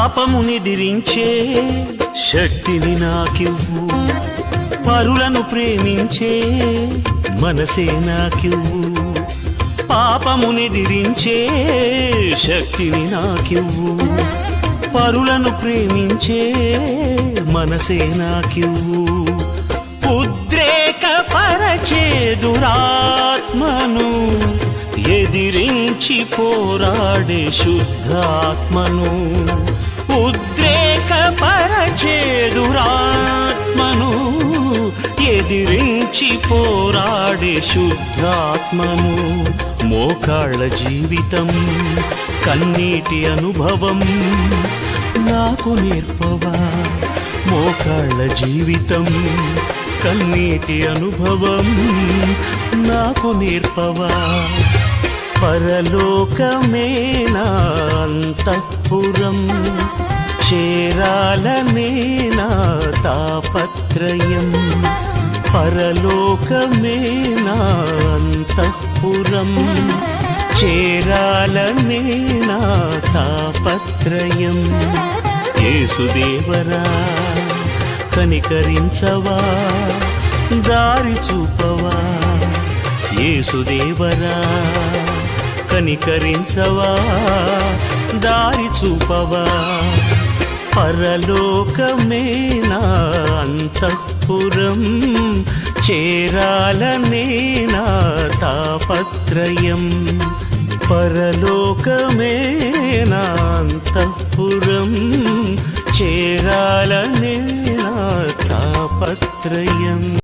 పాపమునిదిరించే శక్తిని నాకివ్వు, పరులను ప్రేమించే మనసే నాకివ్వు. పాపమునిదిరించే శక్తిని నాకివ్వు, పరులను ప్రేమించే మనసే నాకివ్వు. ఉద్రేకపరచే దురాత్మను ఎదిరించి పోరాడే శుద్ధాత్మను, ఉద్రేకపరచే దురాత్మను ఎదిరించి పోరాడే శుద్ధాత్మను. మోకాళ్ళ జీవితం కన్నీటి అనుభవం నాకు నేర్పవా, మోకాళ్ళ జీవితం కన్నీటి అనుభవం నాకు నేర్పవా. పరలోకమే నా అంతఃపురం, చేరాలనే నా తాపత్రయం. పరలోకమే నా అంతఃపురం, చేరాలనే నా తాపత్రయం. యేసుదేవరా కనికరించవా, దారి చూపవా. యేసుదేవరా కనికరించవా, దారి చూపవా. పరలోకమే నా అంతఃపురం, చేరాలనే నా తాపత్రయం. పరలోకమే నా అంతఃపురం, చేరాలనే నా తాపత్రయం.